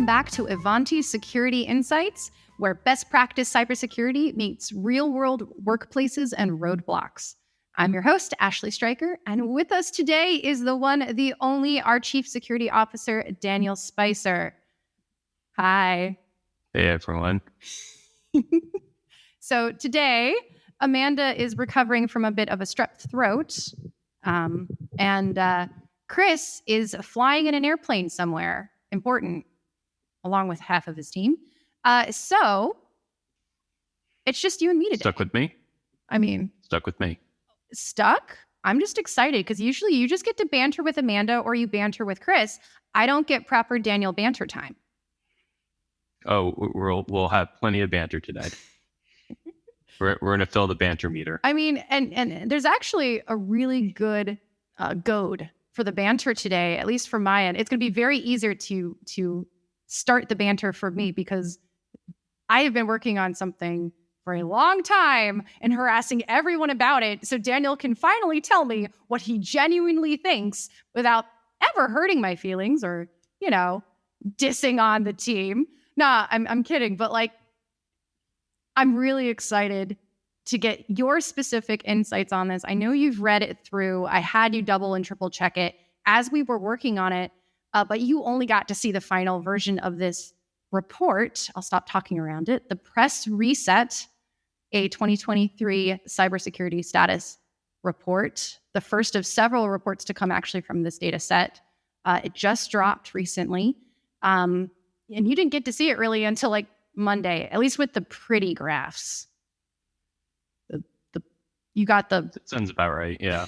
Welcome back to Ivanti Security Insights, where best practice cybersecurity meets real-world workplaces and roadblocks. I'm your host, Ashley Stryker, and with us today is the one, the only, our Chief Security Officer, Daniel Spicer. Hi. Hey, everyone. So today, Amanda is recovering from a bit of a strep throat, and Chris is flying in an airplane somewhere important, along with half of his team. So it's just you and me today. Stuck with me? Stuck with me. Stuck? I'm just excited because usually you just get to banter with Amanda or you banter with Chris. I don't get proper Daniel banter time. Oh, we'll have plenty of banter today. We're going to fill the banter meter. And there's actually a really good goad for the banter today, at least from my end. It's going to be very easier to start the banter for me because I have been working on something for a long time and harassing everyone about it. So Daniel can finally tell me what he genuinely thinks without ever hurting my feelings or, dissing on the team. Nah, I'm kidding. But I'm really excited to get your specific insights on this. I know you've read it through. I had you double and triple check it as we were working on it, but you only got to see the final version of this report. I'll stop talking around it. The Press Reset, a 2023 cybersecurity status report, the first of several reports to come actually from this data set. It just dropped recently. And you didn't get to see it really until Monday, at least with the pretty graphs. You got the... That sounds about right, yeah.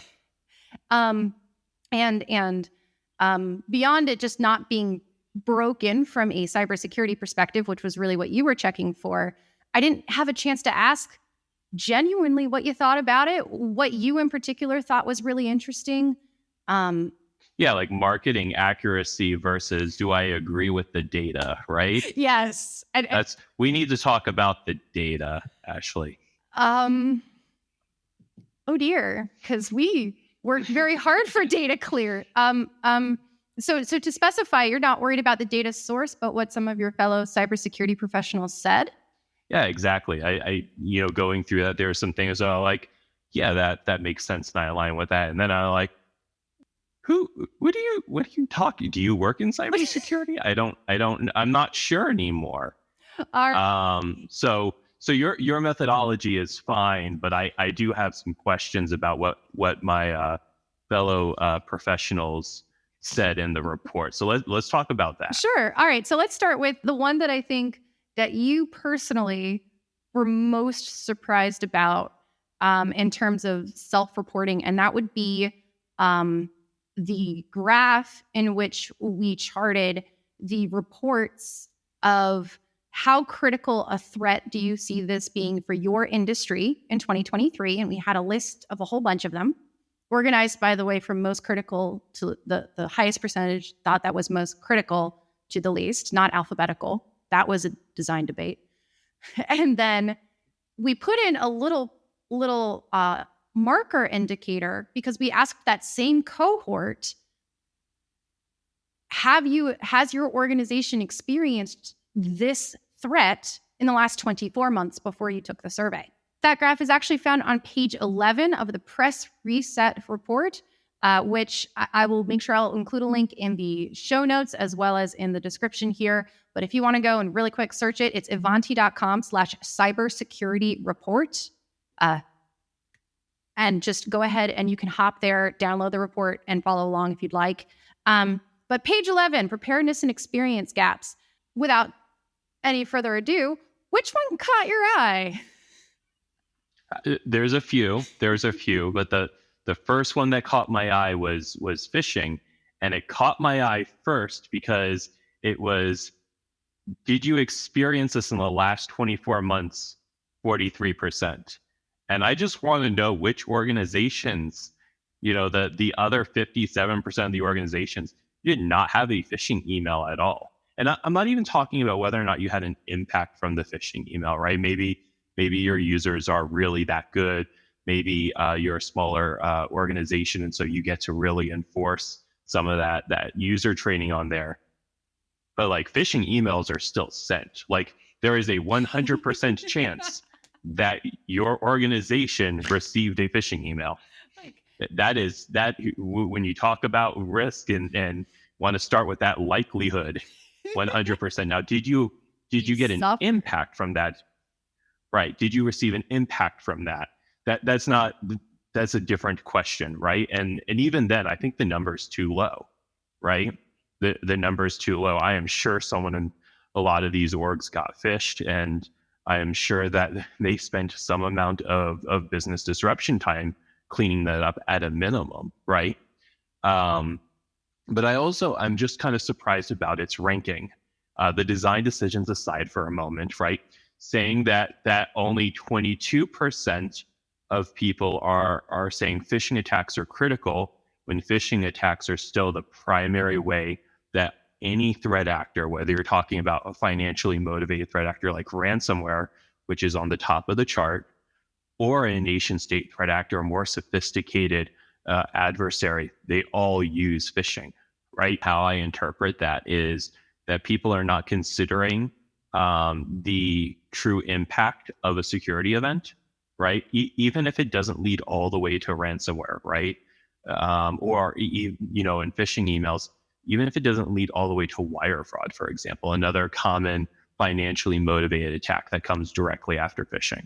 And beyond it just not being broken from a cybersecurity perspective, which was really what you were checking for, I didn't have a chance to ask genuinely what you thought about it, what you in particular thought was really interesting. Yeah, marketing accuracy versus do I agree with the data, right? Yes. We need to talk about the data, Ashley. Oh dear, because we worked very hard for data clear. So to specify, you're not worried about the data source, but what some of your fellow cybersecurity professionals said? Yeah, exactly. I going through that, there are some things that are like, yeah, that makes sense, and I align with that. And then I'm like, what are you talking? Do you work in cybersecurity? I'm not sure anymore. So your methodology is fine, but I do have some questions about what my fellow professionals said in the report. So let's talk about that. Sure. All right. So let's start with the one that I think that you personally were most surprised about in terms of self-reporting, and that would be the graph in which we charted the reports of how critical a threat do you see this being for your industry in 2023? And we had a list of a whole bunch of them, organized, by the way, from most critical to the highest percentage thought that was most critical to the least, not alphabetical. That was a design debate. And then we put in a little marker indicator because we asked that same cohort, has your organization experienced this threat in the last 24 months before you took the survey? That graph is actually found on page 11 of the Press Reset report, which I will make sure I'll include a link in the show notes as well as in the description here. But if you want to go and really quick search it, it's ivanti.com/cybersecurity report. And just go ahead and you can hop there, download the report, and follow along if you'd like. But page 11, preparedness and experience gaps. Without any further ado, which one caught your eye? There's a few, but the first one that caught my eye was phishing, and it caught my eye first because it was, did you experience this in the last 24 months? 43%. And I just want to know which organizations, the other 57% of the organizations did not have a phishing email at all. And I'm not even talking about whether or not you had an impact from the phishing email, right? Maybe your users are really that good. Maybe you're a smaller organization, and so you get to really enforce some of that user training on there. but like phishing emails are still sent. Like there is a 100% chance that your organization received a phishing email. When you talk about risk and want to start with that likelihood, 100%. Now, did you get an impact from that? Right. Did you receive an impact from that? That's a different question, right? And even then, I think the number is too low, right? The number is too low. I am sure someone in a lot of these orgs got phished, and I am sure that they spent some amount of business disruption time cleaning that up at a minimum, right? But I'm just kind of surprised about its ranking. The design decisions aside for a moment, right? Saying that only 22% of people are saying phishing attacks are critical, when phishing attacks are still the primary way that any threat actor, whether you're talking about a financially motivated threat actor like ransomware, which is on the top of the chart, or a nation state threat actor, a more sophisticated adversary, they all use phishing, right? How I interpret that is that people are not considering the true impact of a security event, right? Even if it doesn't lead all the way to ransomware, right? Or in phishing emails, even if it doesn't lead all the way to wire fraud, for example, another common financially motivated attack that comes directly after phishing.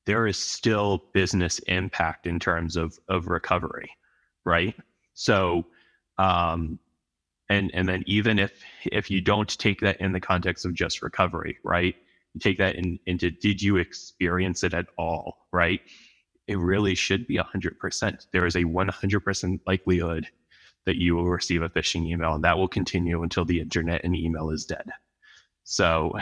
There is still business impact in terms of recovery, right? So, and then even if you don't take that in the context of just recovery, right? You take that into did you experience it at all, right? It really should be 100%. There is a 100% likelihood that you will receive a phishing email, and that will continue until the internet and email is dead. So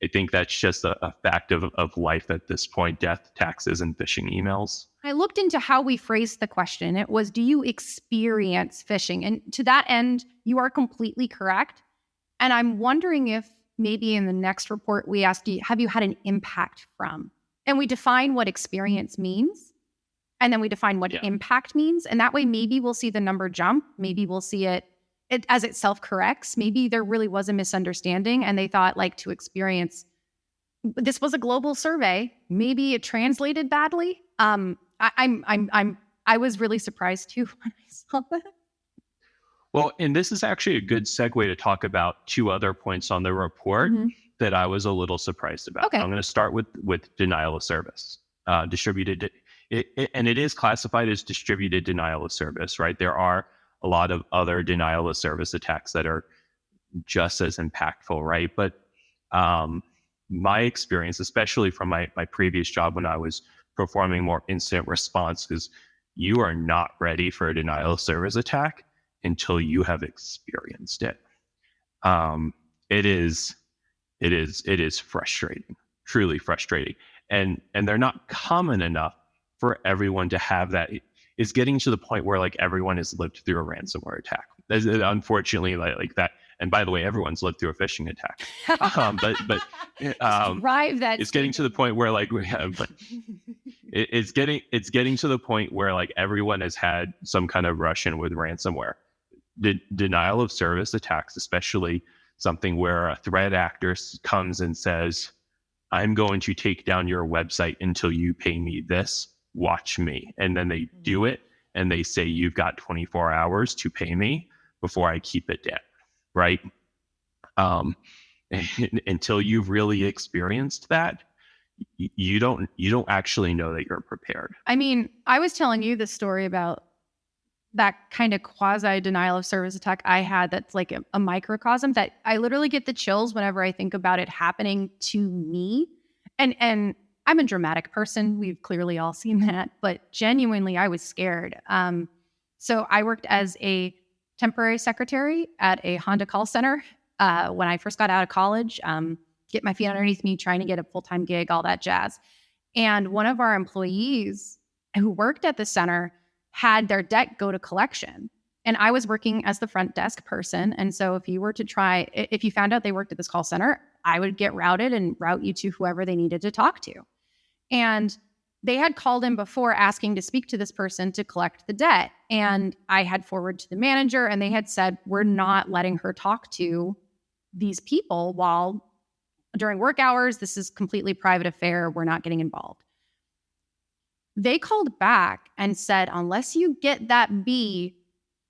I think that's just a fact of life at this point: death, taxes, and phishing emails. I looked into how we phrased the question. It was, do you experience phishing? And to that end, you are completely correct. And I'm wondering if maybe in the next report we ask you, have you had an impact from? And we define what experience means. And then we define what impact means. And that way, maybe we'll see the number jump. Maybe we'll see it as it self-corrects. Maybe there really was a misunderstanding and they thought like to experience. This was a global survey. Maybe it translated badly. I was really surprised too when I saw that. Well, and this is actually a good segue to talk about two other points on the report that I was a little surprised about. Okay. I'm going to start with denial of service, distributed. And it is classified as distributed denial of service, right? There are a lot of other denial of service attacks that are just as impactful, right? But my experience, especially from my previous job when I was performing more incident response, is you are not ready for a denial of service attack until you have experienced it. It is frustrating, truly frustrating, and they're not common enough for everyone to have that. It's getting to the point where like everyone has lived through a ransomware attack. Unfortunately, like that. And by the way, everyone's lived through a phishing attack. It's getting to the point where like it's getting to the point where like everyone has had some kind of run-in with ransomware. The denial of service attacks, especially something where a threat actor comes and says, "I'm going to take down your website until you pay me this. Watch me." And then they do it and they say, "You've got 24 hours to pay me before I keep it down." Right? Until you've really experienced that, you don't actually know that you're prepared. I mean, I was telling you the story about that kind of quasi denial of service attack I had. That's like a microcosm that I literally get the chills whenever I think about it happening to me. And I'm a dramatic person. We've clearly all seen that, but genuinely I was scared. So I worked as a temporary secretary at a Honda call center when I first got out of college, get my feet underneath me, trying to get a full-time gig, all that jazz. And one of our employees who worked at the center had their debt go to collection. And I was working as the front desk person. And so if you found out they worked at this call center, I would get routed and route you to whoever they needed to talk to. And they had called in before asking to speak to this person to collect the debt. And I had forwarded to the manager, and they had said, we're not letting her talk to these people while during work hours. This is completely private affair. We're not getting involved. They called back and said, unless you get that B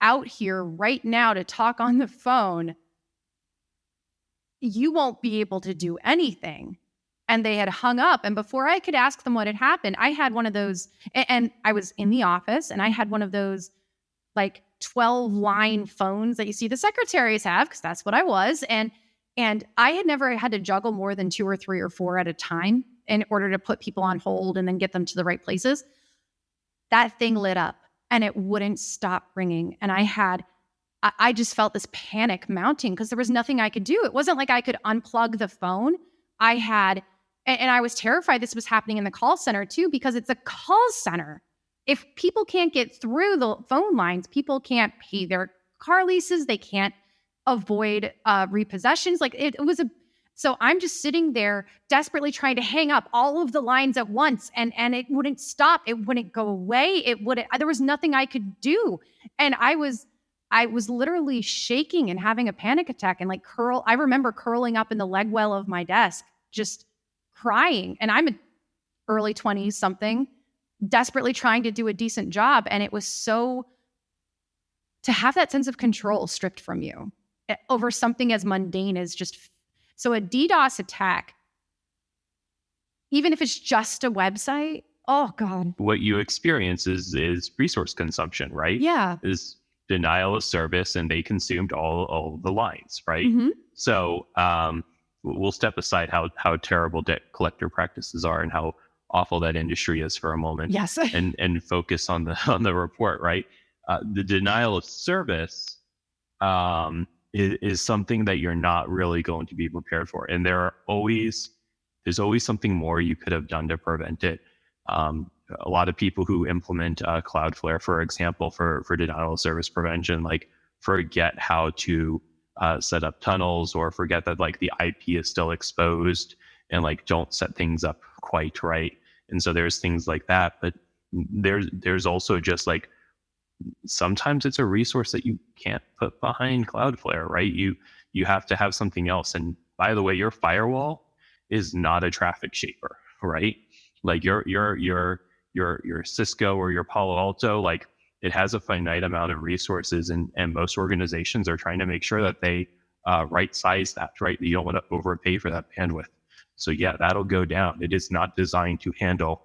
out here right now to talk on the phone, you won't be able to do anything. And they had hung up. And before I could ask them what had happened, I had one of those, and I was in the office, and I had one of those like 12-line phones that you see the secretaries have, because that's what I was. And I had never had to juggle more than 2 or 3 or 4 at a time in order to put people on hold and then get them to the right places. That thing lit up and it wouldn't stop ringing. And I just felt this panic mounting because there was nothing I could do. It wasn't like I could unplug the phone. And I was terrified this was happening in the call center too, because it's a call center. If people can't get through the phone lines, people can't pay their car leases. They can't avoid repossessions. So I'm just sitting there desperately trying to hang up all of the lines at once, and it wouldn't stop. It wouldn't go away. There was nothing I could do. And I was literally shaking and having a panic attack and I remember curling up in the leg well of my desk, just crying. And I'm an early 20s something, desperately trying to do a decent job. And it was so, to have that sense of control stripped from you over something as mundane as so a DDoS attack, even if it's just a website, oh God. What you experience is resource consumption, right? Yeah. Is denial of service, and they consumed all the lines, right? Mm-hmm. So we'll step aside how terrible debt collector practices are and how awful that industry is for a moment. Yes. and focus on the report, right? The denial of service is something that you're not really going to be prepared for, and there's always something more you could have done to prevent it. A lot of people who implement Cloudflare, for example, for denial of service prevention, forget how to set up tunnels, or forget that the IP is still exposed, and don't set things up quite right. And so there's things like that, but there's also just sometimes it's a resource that you can't put behind Cloudflare, right? You have to have something else. And by the way, your firewall is not a traffic shaper, right? Your Cisco or your Palo Alto, it has a finite amount of resources, and most organizations are trying to make sure that they right size that, right? You don't want to overpay for that bandwidth. So yeah, that'll go down. It is not designed to handle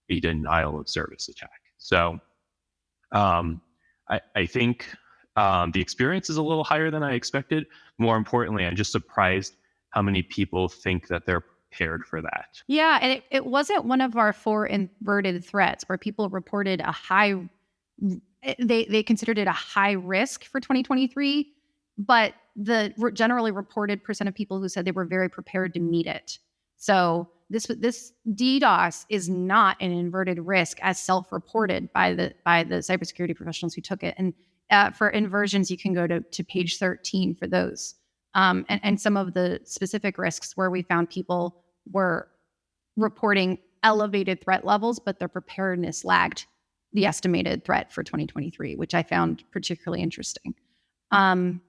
a denial of service attack. So I think the experience is a little higher than I expected. More importantly, I'm just surprised how many people think that they're prepared for that. Yeah, and it wasn't one of our 4 inverted threats where people reported a high, they considered it a high risk for 2023, but the generally reported percent of people who said they were very prepared to meet it. So this DDoS is not an inverted risk as self-reported by the cybersecurity professionals who took it. And for inversions, you can go to page 13 for those. And some of the specific risks where we found people were reporting elevated threat levels, but their preparedness lagged the estimated threat for 2023, which I found particularly interesting. I'll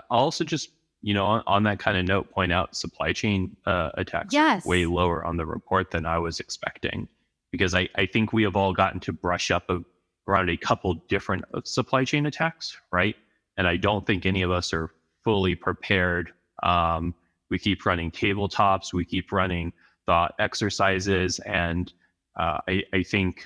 also just, on that kind of note, point out supply chain attacks are way lower on the report than I was expecting, because I think we have all gotten to brush up around a couple different supply chain attacks, right? And I don't think any of us are fully prepared. We keep running tabletops, we keep running thought exercises, and I think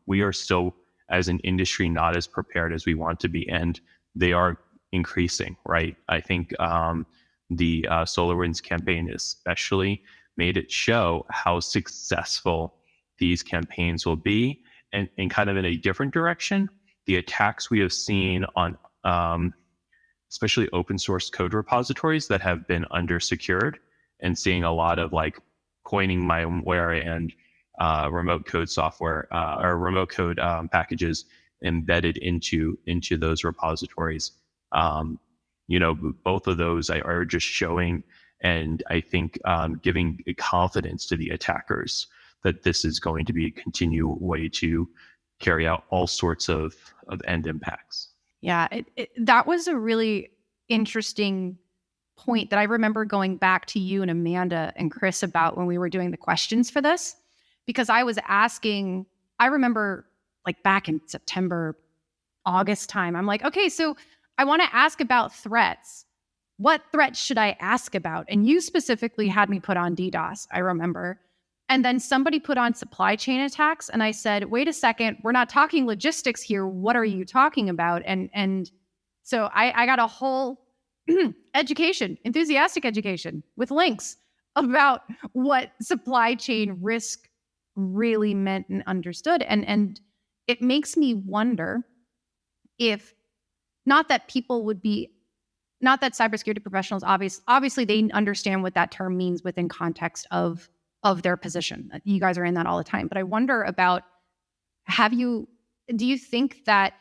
we are still, as an industry, not as prepared as we want to be, and they are increasing, right? I think the SolarWinds campaign especially made it show how successful these campaigns will be, and kind of in a different direction. The attacks we have seen on especially open source code repositories that have been undersecured, and seeing a lot of coining malware and remote code software or remote code packages embedded into those repositories. Both of those are just showing, and I think giving confidence to the attackers that this is going to be a continual way to carry out all sorts of end impacts. Yeah, that was a really interesting point that I remember going back to you and Amanda and Chris about when we were doing the questions for this, because I was asking, I remember like back in September, August time, I'm like, okay, so I want to ask about threats. What threats should I ask about? And you specifically had me put on DDoS, I remember. And then somebody put on supply chain attacks. And I said, wait a second, we're not talking logistics here. What are you talking about? And so I got a whole enthusiastic education with links about what supply chain risk really meant and understood. And it makes me wonder if not that cybersecurity professionals, obviously they understand what that term means within context of their position. You guys are in that all the time. But I wonder about, do you think that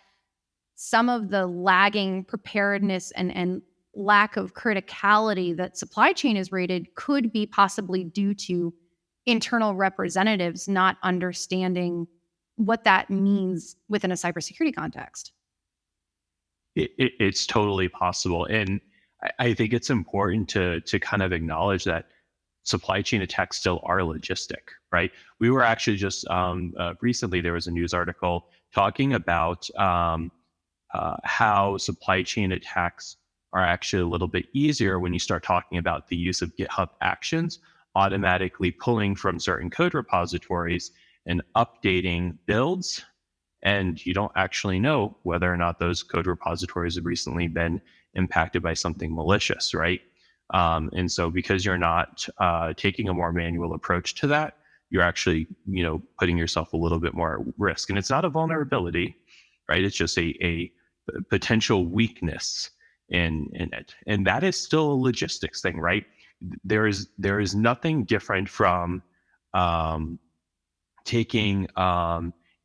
some of the lagging preparedness and lack of criticality that supply chain is rated could be possibly due to internal representatives not understanding what that means within a cybersecurity context? It's totally possible. And I think it's important to kind of acknowledge that supply chain attacks still are logistic, right? We were actually just recently, there was a news article talking about how supply chain attacks are actually a little bit easier when you start talking about the use of GitHub Actions, automatically pulling from certain code repositories and updating builds. And you don't actually know whether or not those code repositories have recently been impacted by something malicious, right? And so because you're not taking a more manual approach to that, you're actually, putting yourself a little bit more at risk. And it's not a vulnerability, right? It's just a potential weakness in it. And that is still a logistics thing, right? There is nothing different from taking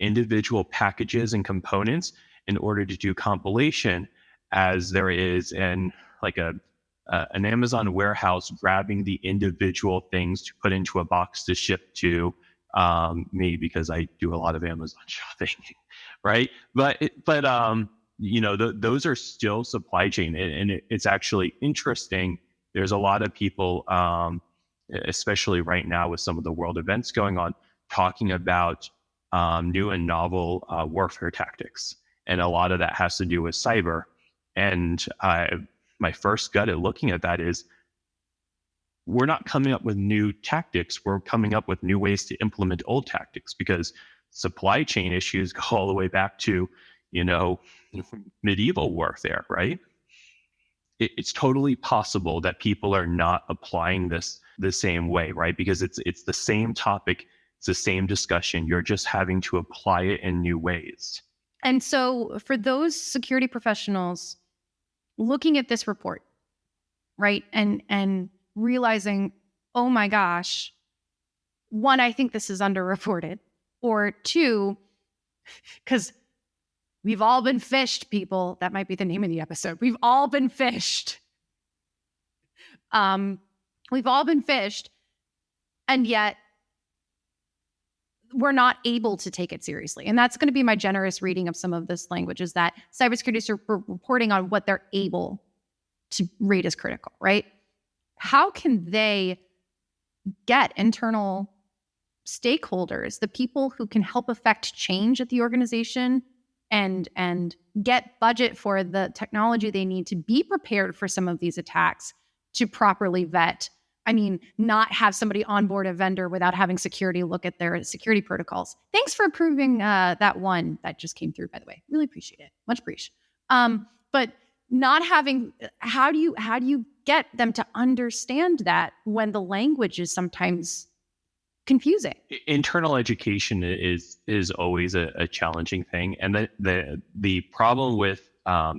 individual packages and components in order to do compilation as there is in like an Amazon warehouse grabbing the individual things to put into a box to ship to me, because I do a lot of Amazon shopping, right? But those are still supply chain, and it's actually interesting. There's a lot of people, especially right now with some of the world events going on, talking about new and novel warfare tactics, and a lot of that has to do with cyber. And my first gut at looking at that is, we're not coming up with new tactics. We're coming up with new ways to implement old tactics, because supply chain issues go all the way back to, medieval warfare, right? It's totally possible that people are not applying this the same way, right? Because it's the same topic, it's the same discussion. You're just having to apply it in new ways. And so for those security professionals looking at this report, right, and realizing, oh my gosh, one, I think this is underreported, or two, because we've all been phished, people. That might be the name of the episode. We've all been phished. We've all been phished, and yet we're not able to take it seriously. And that's going to be my generous reading of some of this language, is that cybersecurity are reporting on what they're able to rate as critical, right? How can they get internal stakeholders, the people who can help affect change at the organization, and get budget for the technology they need to be prepared for some of these attacks, to properly vet? I mean, not have somebody onboard a vendor without having security look at their security protocols. Thanks for approving that one that just came through, by the way. Really appreciate it. Much appreciate. But not having, how do you get them to understand that when the language is sometimes confusing? Internal education is always a challenging thing, and the problem with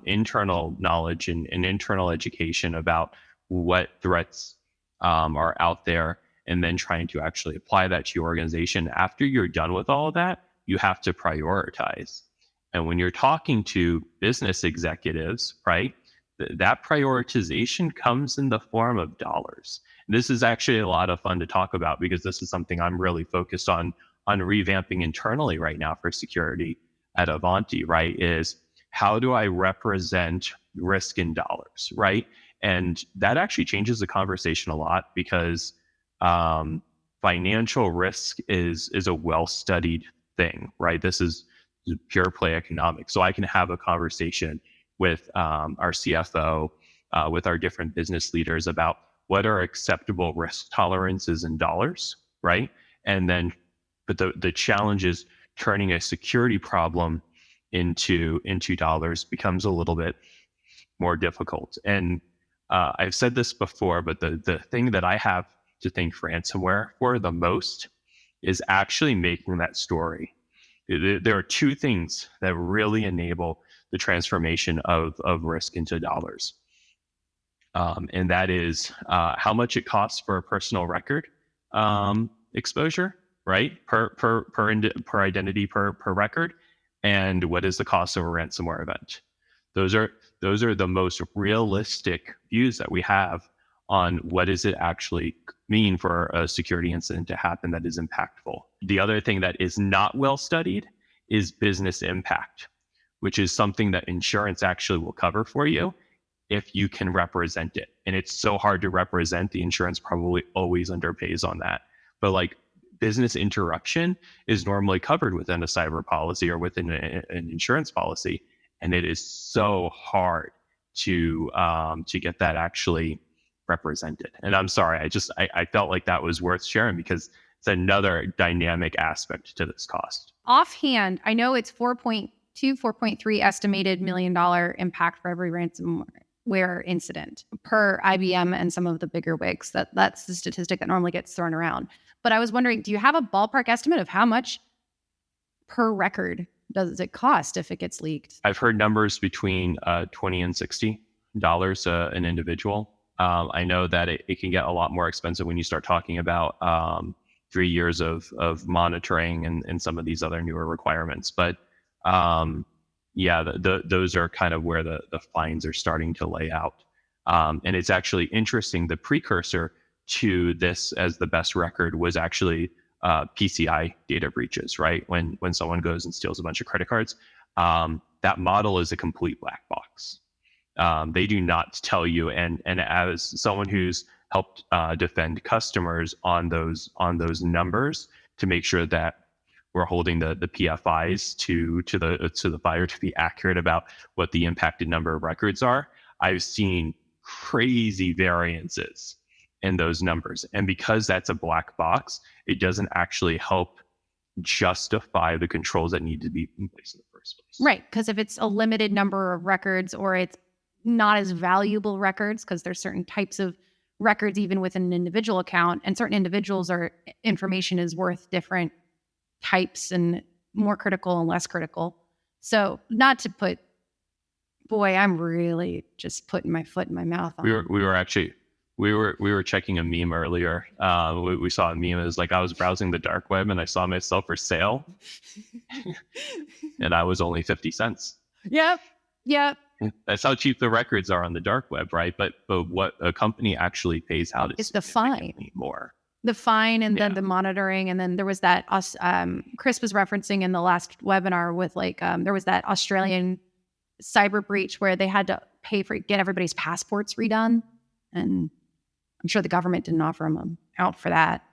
internal knowledge and internal education about what threats are out there, and then trying to actually apply that to your organization. After you're done with all of that, you have to prioritize. And when you're talking to business executives, right, that prioritization comes in the form of dollars. And this is actually a lot of fun to talk about because this is something I'm really focused on revamping internally right now for security at Ivanti, right? Is how do I represent risk in dollars, right? And that actually changes the conversation a lot because financial risk is a well-studied thing, right? This is pure play economics. So I can have a conversation with our CFO, with our different business leaders about what are acceptable risk tolerances in dollars, right? And then, but the challenge is turning a security problem into dollars becomes a little bit more difficult. And I've said this before, but the thing that I have to thank ransomware for the most is actually making that story. There are two things that really enable the transformation of risk into dollars. And that is how much it costs for a personal record exposure, right? Per identity per record, and what is the cost of a ransomware event. Those are the most realistic views that we have on what does it actually mean for a security incident to happen that is impactful. The other thing that is not well studied is business impact, which is something that insurance actually will cover for you if you can represent it. And it's so hard to represent, the insurance probably always underpays on that. But like business interruption is normally covered within a cyber policy or within an insurance policy. And it is so hard to get that actually represented. And I'm sorry, I felt like that was worth sharing because it's another dynamic aspect to this cost. Offhand, I know it's 4.3 estimated $1 million impact for every ransomware incident per IBM and some of the bigger wigs. That's the statistic that normally gets thrown around. But I was wondering, do you have a ballpark estimate of how much per record does it cost if it gets leaked? I've heard numbers between $20 and $60 an individual. I know that it can get a lot more expensive when you start talking about 3 years of monitoring and some of these other newer requirements. But those are kind of where the fines are starting to lay out. And it's actually interesting. The precursor to this as the best record was actually PCI data breaches, right? When someone goes and steals a bunch of credit cards, that model is a complete black box. They do not tell you. And as someone who's helped defend customers on those numbers to make sure that we're holding the PFIs to the fire to be accurate about what the impacted number of records are, I've seen crazy variances in those numbers. And because that's a black box, it doesn't actually help justify the controls that need to be in place in the first place. Right. Because if it's a limited number of records or it's not as valuable records, because there's certain types of records even within an individual account, and certain individuals are information is worth different types and more critical and less critical. So not to put, boy, I'm really just putting my foot in my mouth on we were checking a meme earlier. We saw a meme. It was like, I was browsing the dark web and I saw myself for sale and I was only 50 cents. Yep. That's how cheap the records are on the dark web, right? But what a company actually pays out is the fine. More. The fine and then the monitoring. And then there was that, Chris was referencing in the last webinar with there was that Australian cyber breach where they had to pay get everybody's passports redone. And I'm sure the government didn't offer them out for that.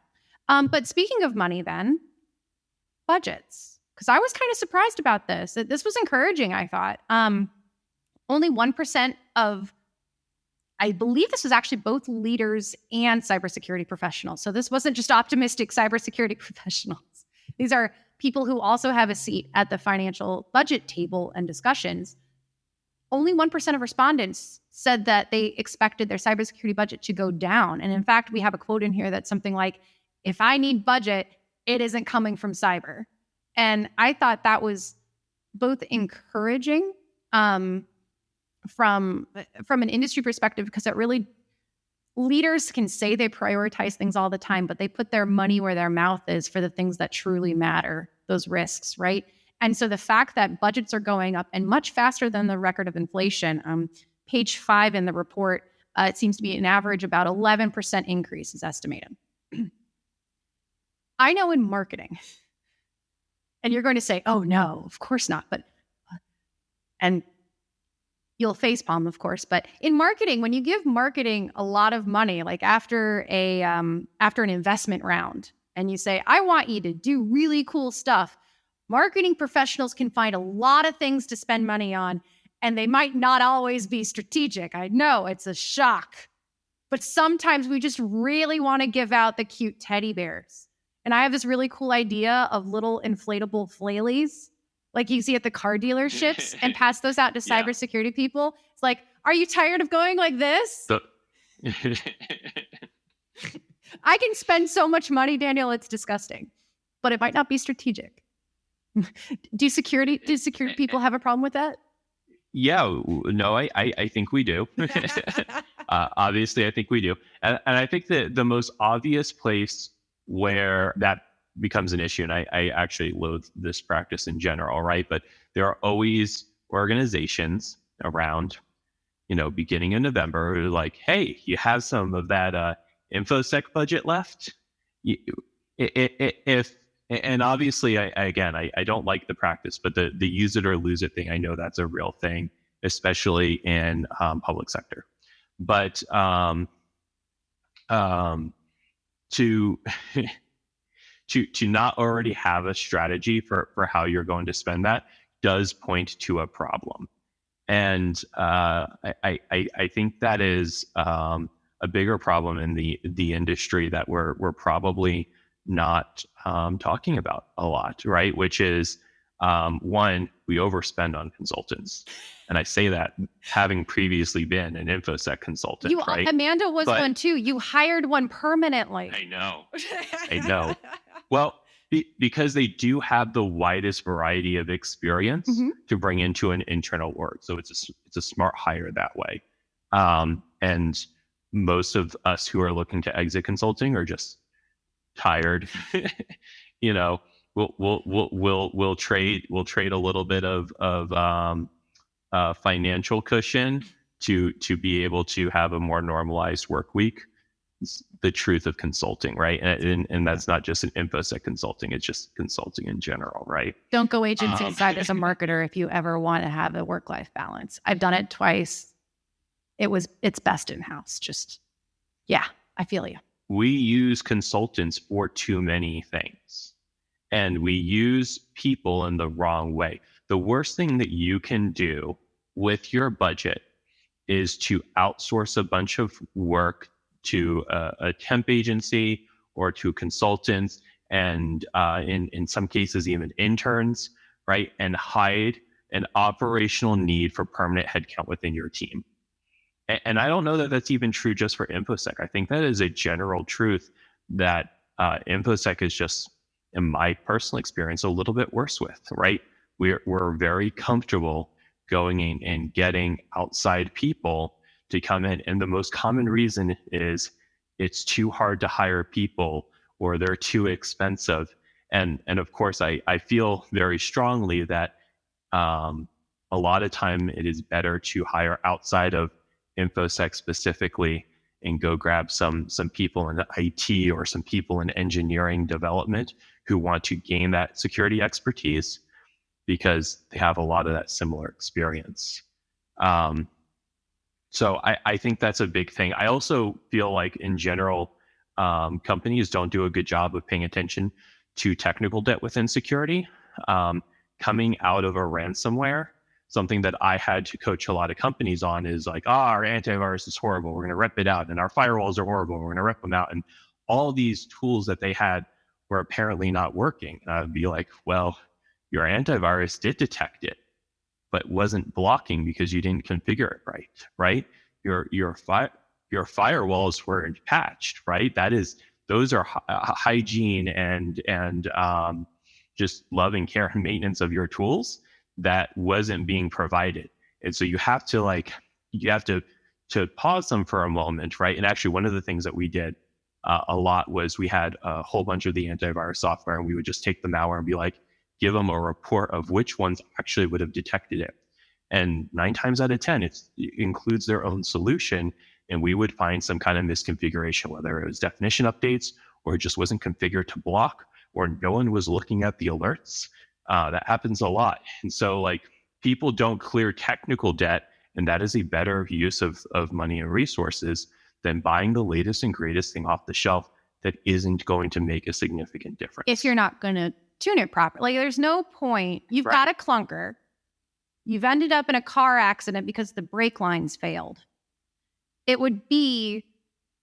But speaking of money then, budgets. Because I was kind of surprised about this. This was encouraging, I thought. Only 1% of, I believe this was actually both leaders and cybersecurity professionals. So this wasn't just optimistic cybersecurity professionals. These are people who also have a seat at the financial budget table and discussions. Only 1% of respondents said that they expected their cybersecurity budget to go down. And in fact, we have a quote in here that's something like, if I need budget, it isn't coming from cyber. And I thought that was both encouraging from an industry perspective, because it really, leaders can say they prioritize things all the time, but they put their money where their mouth is for the things that truly matter, those risks, right? And so the fact that budgets are going up and much faster than the record of inflation, page 5 in the report, it seems to be an average about 11% increase is estimated. I know in marketing, and you're going to say, oh no, of course not. And you'll facepalm, of course. But in marketing, when you give marketing a lot of money, like after an investment round, and you say, I want you to do really cool stuff, marketing professionals can find a lot of things to spend money on, and they might not always be strategic. I know it's a shock, but sometimes we just really want to give out the cute teddy bears. And I have this really cool idea of little inflatable flailies, like you see at the car dealerships, and pass those out to cybersecurity people. It's like, are you tired of going like this? I can spend so much money, Daniel, it's disgusting, but it might not be strategic. Do security people have a problem with that? Yeah, no, I think we do. Obviously, I think we do. And I think that the most obvious place where that becomes an issue, and I actually loathe this practice in general, right? But there are always organizations around, beginning in November who are like, hey, you have some of that InfoSec budget left? And obviously, I don't like the practice, but the use it or lose it thing, I know that's a real thing, especially in public sector. But to not already have a strategy for how you're going to spend that does point to a problem. And I think that is a bigger problem in the industry that we're probably not talking about a lot, right? Which is one, we overspend on consultants. And I say that having previously been an InfoSec consultant, right? Amanda was one too. You hired one permanently. I know. Well, because they do have the widest variety of experience to bring into an internal org. So it's a smart hire that way. And most of us who are looking to exit consulting are just tired. We'll trade a little bit of financial cushion to be able to have a more normalized work week. It's the truth of consulting, right? And that's not just an InfoSec consulting; it's just consulting in general, right? Don't go agency side as a marketer if you ever want to have a work-life balance. I've done it twice. It's best in-house. I feel you. We use consultants for too many things, and we use people in the wrong way. The worst thing that you can do with your budget is to outsource a bunch of work to a temp agency or to consultants, and in some cases even interns, right? And hide an operational need for permanent headcount within your team. And I don't know that that's even true just for InfoSec. I think that is a general truth that InfoSec is just, in my personal experience, a little bit worse with, right? We're very comfortable going in and getting outside people to come in. And the most common reason is it's too hard to hire people or they're too expensive. And of course, I feel very strongly that a lot of time it is better to hire outside of InfoSec specifically and go grab some people in IT or some people in engineering development who want to gain that security expertise because they have a lot of that similar experience. So I think that's a big thing. I also feel like in general, companies don't do a good job of paying attention to technical debt within security. Coming out of a ransomware, something that I had to coach a lot of companies on is like, our antivirus is horrible. We're going to rep it out. And our firewalls are horrible. We're going to rep them out. And all these tools that they had were apparently not working. And I'd be like, well, your antivirus did detect it, but wasn't blocking because you didn't configure it right? Your firewalls weren't patched, right? Those are hygiene and just love and care and maintenance of your tools that wasn't being provided. And so you have to pause them for a moment, right? And actually one of the things that we did a lot was we had a whole bunch of the antivirus software, and we would just take the malware and be like, give them a report of which ones actually would have detected it. And 9 times out of 10, it includes their own solution. And we would find some kind of misconfiguration, whether it was definition updates or it just wasn't configured to block or no one was looking at the alerts. That happens a lot. And so like people don't clear technical debt, and that is a better use of money and resources than buying the latest and greatest thing off the shelf that isn't going to make a significant difference. If you're not going to tune it properly, like there's no point. You've got a clunker. You've ended up in a car accident because the brake lines failed. It would be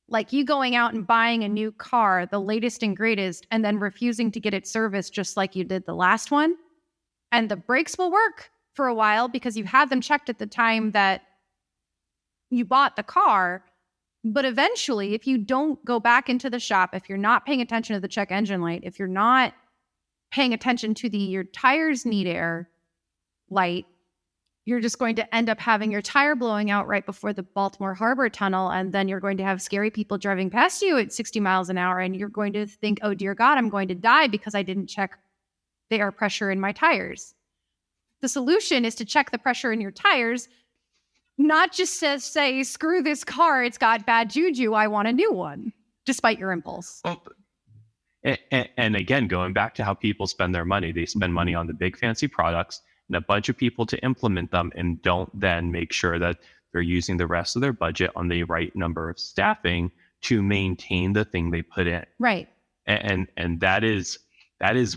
like you going out and buying a new car, the latest and greatest, and then refusing to get it serviced just like you did the last one. And the brakes will work for a while because you had them checked at the time that you bought the car. But eventually, if you don't go back into the shop, if you're not paying attention to the check engine light, if you're not paying attention to your tires need air light, you're just going to end up having your tire blowing out right before the Baltimore Harbor Tunnel. And then you're going to have scary people driving past you at 60 miles an hour. And you're going to think, oh, dear God, I'm going to die because I didn't check the air pressure in my tires. The solution is to check the pressure in your tires, not just to say, screw this car, it's got bad juju, I want a new one, despite your impulse. And again, going back to how people spend their money, they spend money on the big fancy products and a bunch of people to implement them and don't then make sure that they're using the rest of their budget on the right number of staffing to maintain the thing they put in. Right. And that is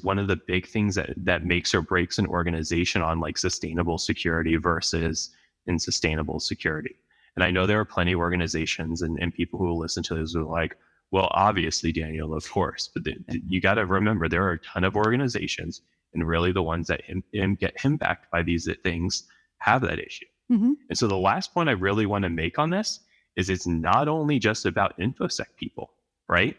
one of the big things that makes or breaks an organization on like sustainable security versus insustainable security. And I know there are plenty of organizations and people who will listen to this who are like, well, obviously, Daniel, of course, but you got to remember there are a ton of organizations, and really the ones that get impacted by these things have that issue. Mm-hmm. And so the last point I really want to make on this is it's not only just about InfoSec people, right?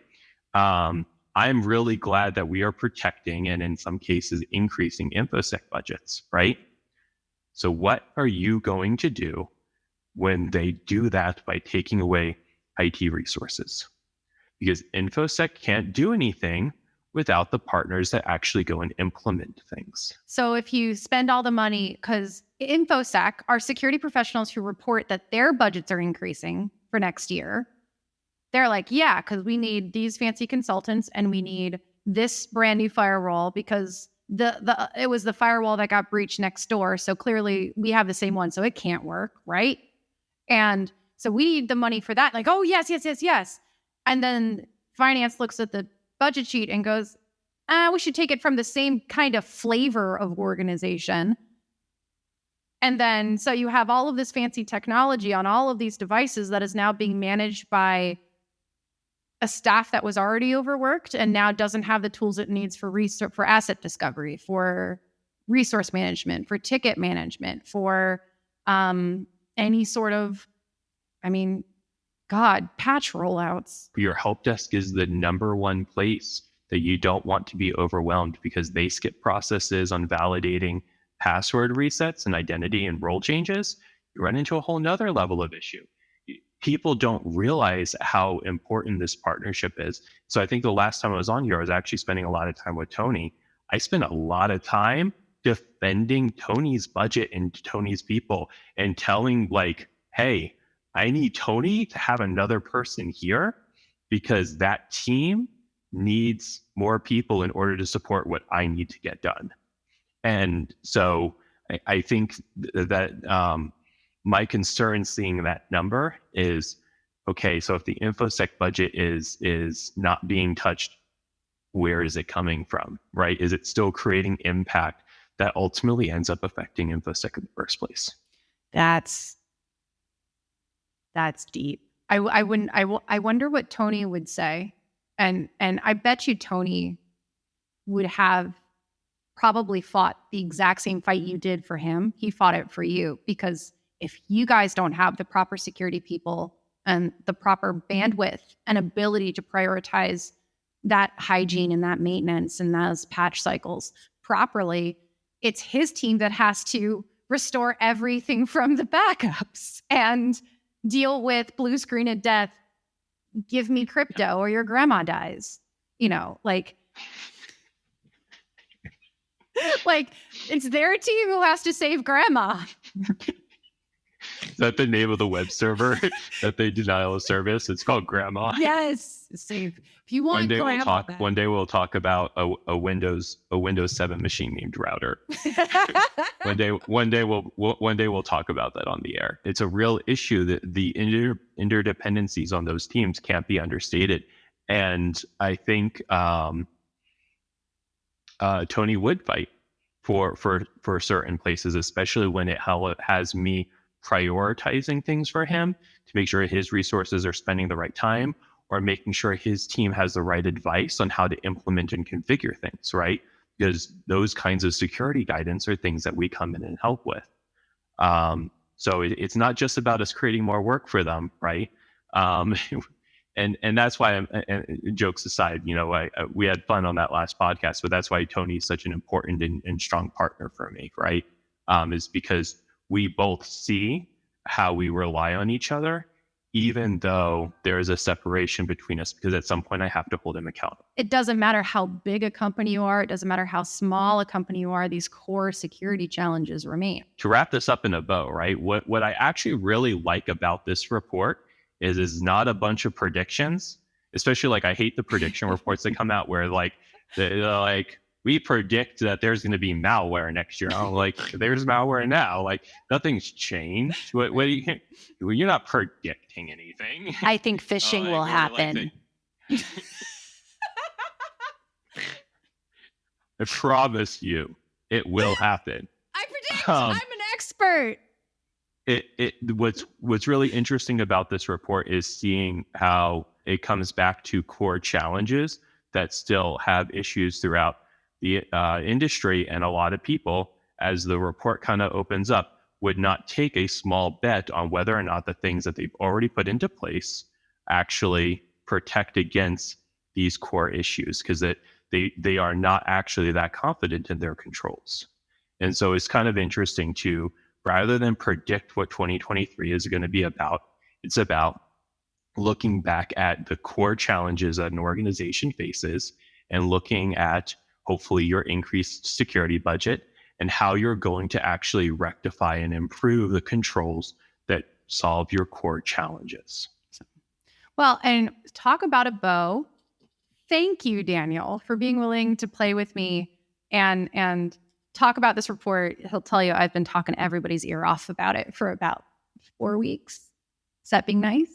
I'm really glad that we are protecting and in some cases increasing InfoSec budgets, right? So what are you going to do when they do that by taking away IT resources? Because InfoSec can't do anything without the partners that actually go and implement things. So if you spend all the money, because InfoSec are security professionals who report that their budgets are increasing for next year. They're like, yeah, because we need these fancy consultants and we need this brand new firewall because it was the firewall that got breached next door. So clearly we have the same one, so it can't work, right? And so we need the money for that. Like, oh, yes. And then finance looks at the budget sheet and goes, we should take it from the same kind of flavor of organization. And then so you have all of this fancy technology on all of these devices that is now being managed by a staff that was already overworked and now doesn't have the tools it needs for research, for asset discovery, for resource management, for ticket management, for any sort of, patch rollouts. Your help desk is the number one place that you don't want to be overwhelmed because they skip processes on validating password resets and identity and role changes. You run into a whole nother level of issue. People don't realize how important this partnership is. So I think the last time I was on here, I was actually spending a lot of time with Tony. I spent a lot of time defending Tony's budget and Tony's people and telling like, hey, I need Tony to have another person here because that team needs more people in order to support what I need to get done. And so I think that my concern seeing that number is, okay, so if the InfoSec budget is not being touched, where is it coming from, right? Is it still creating impact that ultimately ends up affecting InfoSec in the first place? That's deep. I wonder what Tony would say. And I bet you Tony would have probably fought the exact same fight you did for him. He fought it for you because if you guys don't have the proper security people and the proper bandwidth and ability to prioritize that hygiene and that maintenance and those patch cycles properly, it's his team that has to restore everything from the backups and deal with blue screen of death. Give me crypto or your grandma dies. Like it's their team who has to save grandma Is that the name of the web server that they denial of service? It's called Grandma. Yes, safe. If you want One day we'll talk about a Windows 7 machine named Router. One day we'll talk about that on the air. It's a real issue that the interdependencies on those teams can't be understated. And I think Tony would fight for certain places, especially when it has me prioritizing things for him to make sure his resources are spending the right time, or making sure his team has the right advice on how to implement and configure things, right? Because those kinds of security guidance are things that we come in and help with. So it's not just about us creating more work for them, right? And that's why, jokes aside, we had fun on that last podcast, but that's why Tony's such an important and strong partner for me, right? Is because we both see how we rely on each other, even though there is a separation between us, because at some point I have to hold him accountable. It doesn't matter how big a company you are. It doesn't matter how small a company you are. These core security challenges remain. To wrap this up in a bow, right? What I actually really like about this report is not a bunch of predictions, especially like I hate the prediction reports that come out where we predict that there's going to be malware next year. I'm like, there's malware now. Like nothing's changed. What do you? You're not predicting anything. I think phishing will happen. I promise you, it will happen. I predict. I'm an expert. What's really interesting about this report is seeing how it comes back to core challenges that still have issues throughout the industry, and a lot of people, as the report kind of opens up, would not take a small bet on whether or not the things that they've already put into place actually protect against these core issues, because they are not actually that confident in their controls. And so it's kind of interesting to, rather than predict what 2023 is going to be about, it's about looking back at the core challenges that an organization faces and looking at hopefully your increased security budget and how you're going to actually rectify and improve the controls that solve your core challenges. Well, and talk about a bow. Thank you, Daniel, for being willing to play with me and talk about this report. He'll tell you I've been talking everybody's ear off about it for about 4 weeks. Is that being nice?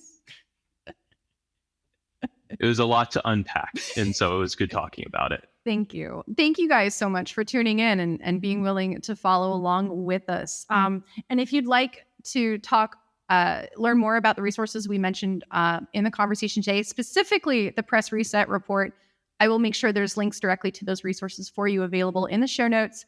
It was a lot to unpack, and so it was good talking about it. Thank you. Thank you guys so much for tuning in and being willing to follow along with us. And if you'd like to learn more about the resources we mentioned in the conversation today, specifically the Press Reset report, I will make sure there's links directly to those resources for you available in the show notes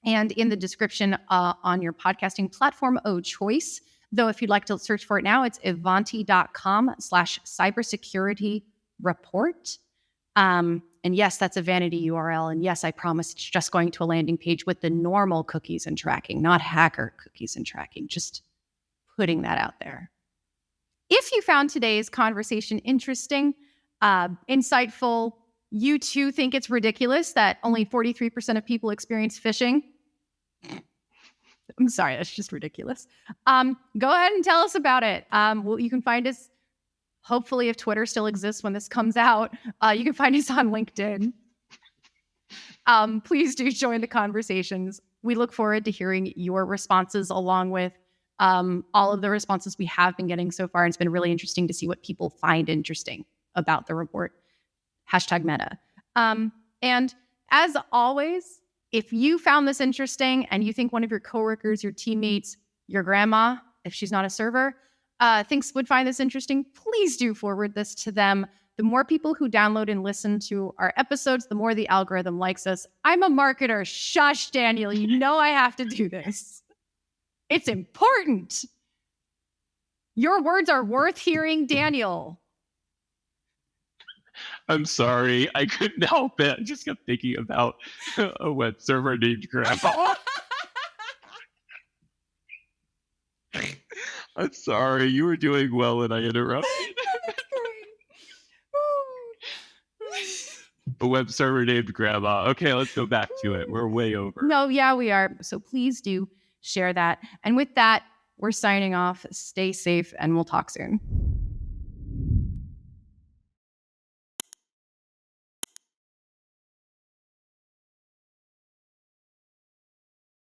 and in the description on your podcasting platform of choice. Though if you'd like to search for it now, it's ivanti.com/cybersecurity report. And yes, that's a vanity URL. And yes, I promise it's just going to a landing page with the normal cookies and tracking, not hacker cookies and tracking. Just putting that out there. If you found today's conversation interesting, insightful, you too think it's ridiculous that only 43% of people experience phishing, I'm sorry, that's just ridiculous. Go ahead and tell us about it. Well, you can find us, hopefully, if Twitter still exists when this comes out, you can find us on LinkedIn. Please do join the conversations. We look forward to hearing your responses along with all of the responses we have been getting so far. It's been really interesting to see what people find interesting about the report. #meta. And as always, if you found this interesting and you think one of your coworkers, your teammates, your grandma, if she's not a server, would find this interesting, please do forward this to them. The more people who download and listen to our episodes, the more the algorithm likes us. I'm a marketer. Shush, Daniel. You know I have to do this. It's important. Your words are worth hearing, Daniel. I'm sorry. I couldn't help it. I just kept thinking about a web server named Grandpa. I'm sorry. You were doing well and I interrupted. A web server named Grandma. Okay, let's go back to it. We're way over. No, yeah, we are. So please do share that. And with that, we're signing off. Stay safe, and we'll talk soon.